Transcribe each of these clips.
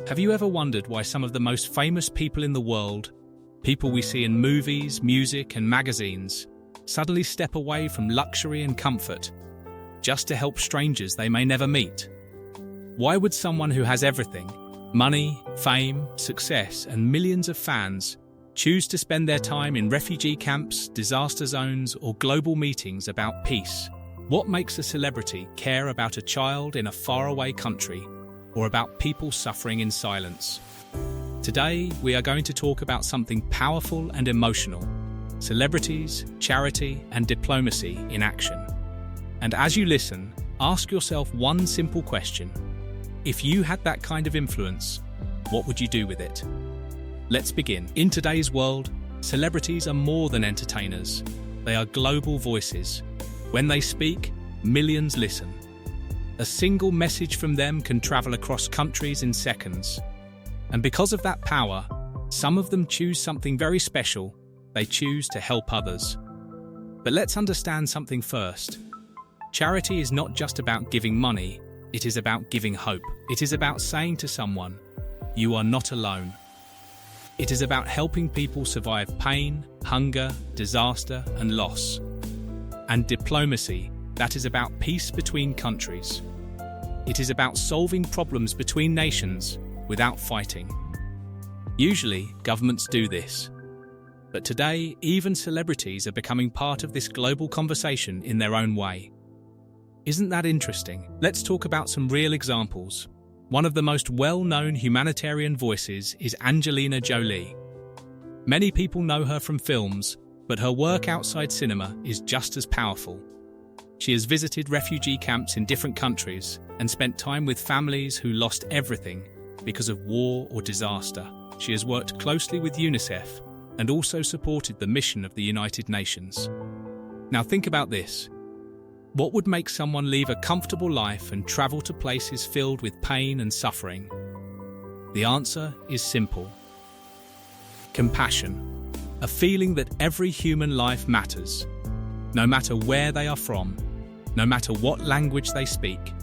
Have you ever wondered why some of the most famous people in the world, people we see in movies, music, and magazines, suddenly step away from luxury and comfort just to help strangers they may never meet? Why would someone who has everything, money, fame, success, and millions of fans, choose to spend their time in refugee camps, disaster zones, or global meetings about peace? What makes a celebrity care about a child in a faraway country or about people suffering in silence? Today, we are going to talk about something powerful and emotional: celebrities, charity, and diplomacy in action. And as you listen, ask yourself one simple question. If you had that kind of influence, what would you do with it? Let's begin. In today's world, celebrities are more than entertainers. They are global voices. When they speak, millions listen. A single message from them can travel across countries in seconds. And because of that power, some of them choose something very special. They choose to help others. But let's understand something first. Charity is not just about giving money, it is about giving hope. It is about saying to someone, "You are not alone." It is about helping people survive pain, hunger, disaster, and loss. And diplomacy, that is about peace between countries. It is about solving problems between nations without fighting. Usually, governments do this. But today, even celebrities are becoming part of this global conversation in their own way. Isn't that interesting? Let's talk about some real examples. One of the most well-known humanitarian voices is Angelina Jolie. Many people know her from films, but her work outside cinema is just as powerful. She has visited refugee camps in different countries and spent time with families who lost everything because of war or disaster. She has worked closely with UNICEF and also supported the mission of the United Nations. Now think about this. What would make someone leave a comfortable life and travel to places filled with pain and suffering? The answer is simple. Compassion. A feeling that every human life matters, no matter where they are from, no matter what language they speak.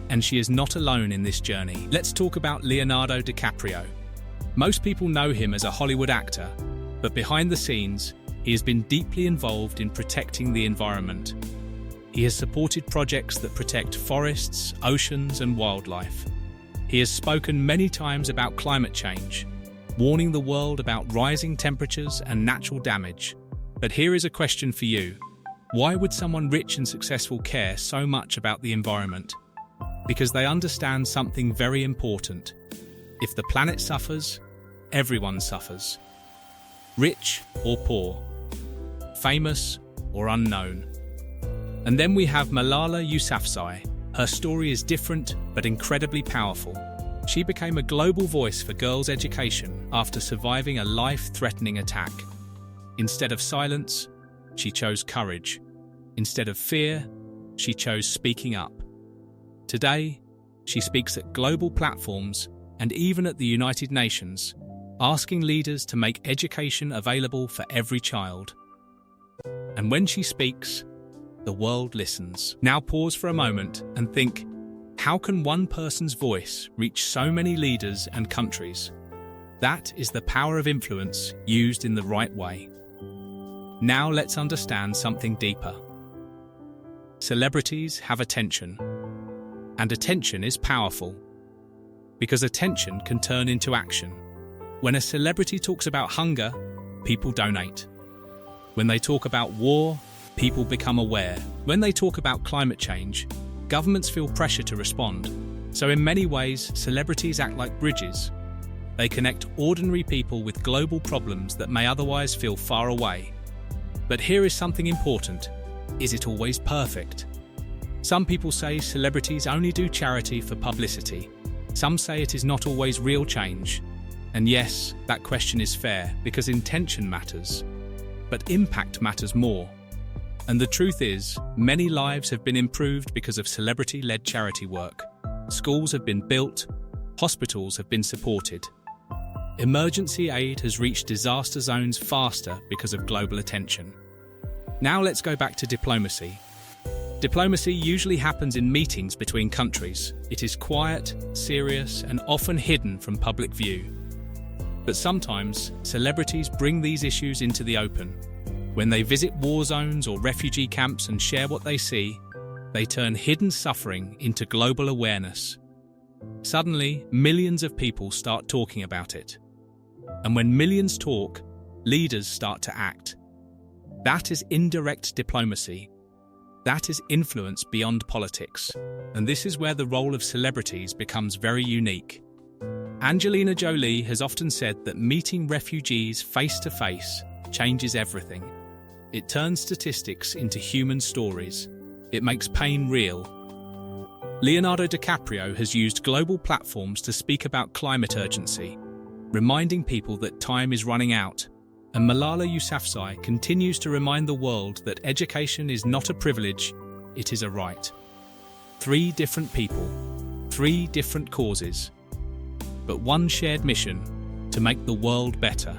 And she is not alone in this journey. Let's talk about Leonardo DiCaprio. Most people know him as a Hollywood actor, but behind the scenes, he has been deeply involved in protecting the environment. He has supported projects that protect forests, oceans, and wildlife. He has spoken many times about climate change, warning the world about rising temperatures and natural damage. But here is a question for you. Why would someone rich and successful care so much about the environment? Because they understand something very important. If the planet suffers, everyone suffers. Rich or poor, famous or unknown. And then we have Malala Yousafzai. Her story is different but incredibly powerful. She became a global voice for girls' education after surviving a life-threatening attack. Instead of silence, she chose courage. Instead of fear, she chose speaking up. Today, she speaks at global platforms and even at the United Nations, asking leaders to make education available for every child. And when she speaks, the world listens. Now pause for a moment and think, how can one person's voice reach so many leaders and countries? That is the power of influence used in the right way. Now let's understand something deeper. Celebrities have attention, and attention is powerful, because attention can turn into action. When a celebrity talks about hunger, people donate. When they talk about war, people become aware. When they talk about climate change, governments feel pressure to respond. So in many ways, celebrities act like bridges. They connect ordinary people with global problems that may otherwise feel far away. But here is something important. Is it always perfect? Some people say celebrities only do charity for publicity. Some say it is not always real change. And yes, that question is fair because intention matters. But impact matters more. And the truth is, many lives have been improved because of celebrity-led charity work. Schools have been built, hospitals have been supported. Emergency aid has reached disaster zones faster because of global attention. Now let's go back to diplomacy. Diplomacy usually happens in meetings between countries. It is quiet, serious, and often hidden from public view. But sometimes, celebrities bring these issues into the open. When they visit war zones or refugee camps and share what they see, they turn hidden suffering into global awareness. Suddenly, millions of people start talking about it. And when millions talk, leaders start to act. That is indirect diplomacy. That is influence beyond politics. And this is where the role of celebrities becomes very unique. Angelina Jolie has often said that meeting refugees face to face changes everything. It turns statistics into human stories. It makes pain real. Leonardo DiCaprio has used global platforms to speak about climate urgency, reminding people that time is running out. And Malala Yousafzai continues to remind the world that education is not a privilege, it is a right. 3 different people, 3 different causes, but one shared mission to make the world better.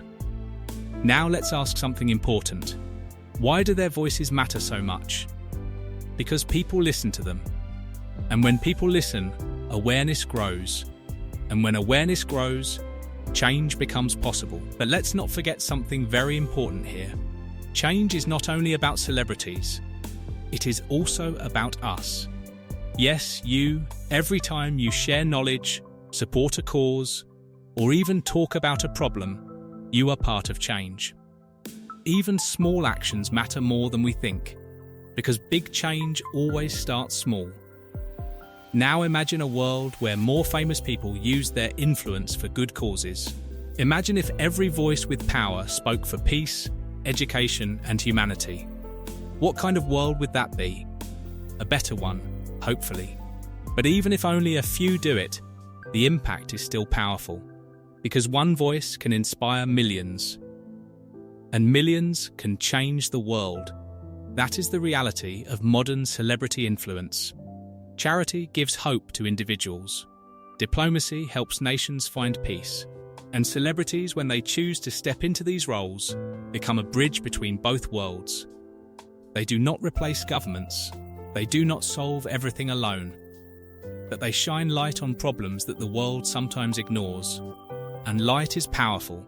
Now let's ask something important. Why do their voices matter so much? Because people listen to them. And when people listen, awareness grows. And when awareness grows, change becomes possible. But let's not forget something very important here. Change is not only about celebrities, it is also about us. Yes, you, every time you share knowledge, support a cause, or even talk about a problem, you are part of change. Even small actions matter more than we think, because big change always starts small. Now imagine a world where more famous people use their influence for good causes. Imagine if every voice with power spoke for peace, education, and humanity. What kind of world would that be? A better one, hopefully. But even if only a few do it, the impact is still powerful, because one voice can inspire millions, and millions can change the world. That is the reality of modern celebrity influence. Charity gives hope to individuals. Diplomacy helps nations find peace. And celebrities, when they choose to step into these roles, become a bridge between both worlds. They do not replace governments. They do not solve everything alone. But they shine light on problems that the world sometimes ignores. And light is powerful,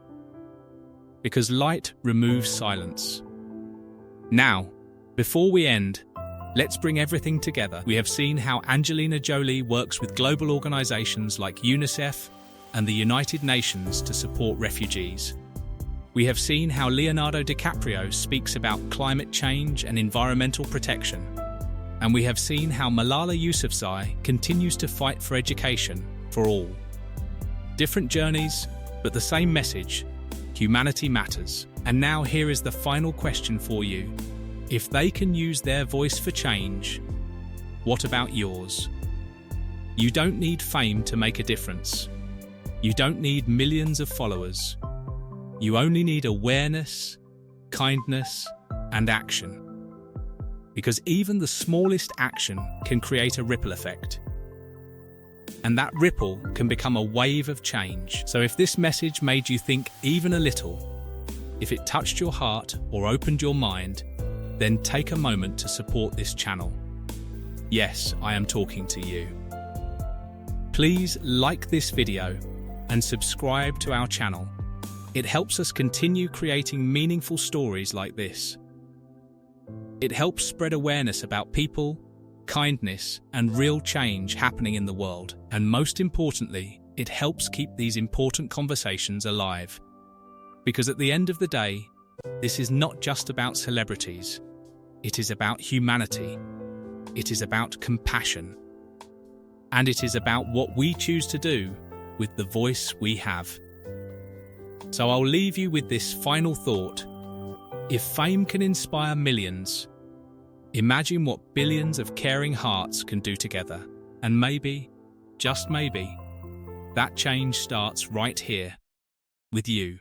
because light removes silence. Now, before we end, let's bring everything together. We have seen how Angelina Jolie works with global organizations like UNICEF and the United Nations to support refugees. We have seen how Leonardo DiCaprio speaks about climate change and environmental protection. And we have seen how Malala Yousafzai continues to fight for education for all. Different journeys, but the same message: humanity matters. And now here is the final question for you. If they can use their voice for change, what about yours? You don't need fame to make a difference. You don't need millions of followers. You only need awareness, kindness, and action. Because even the smallest action can create a ripple effect. And that ripple can become a wave of change. So if this message made you think even a little, if it touched your heart or opened your mind, then take a moment to support this channel. Yes, I am talking to you. Please like this video and subscribe to our channel. It helps us continue creating meaningful stories like this. It helps spread awareness about people, kindness, and real change happening in the world. And most importantly, it helps keep these important conversations alive. Because at the end of the day, this is not just about celebrities. It is about humanity. It is about compassion. And it is about what we choose to do with the voice we have. So I'll leave you with this final thought. If fame can inspire millions, imagine what billions of caring hearts can do together. And maybe, just maybe, that change starts right here with you.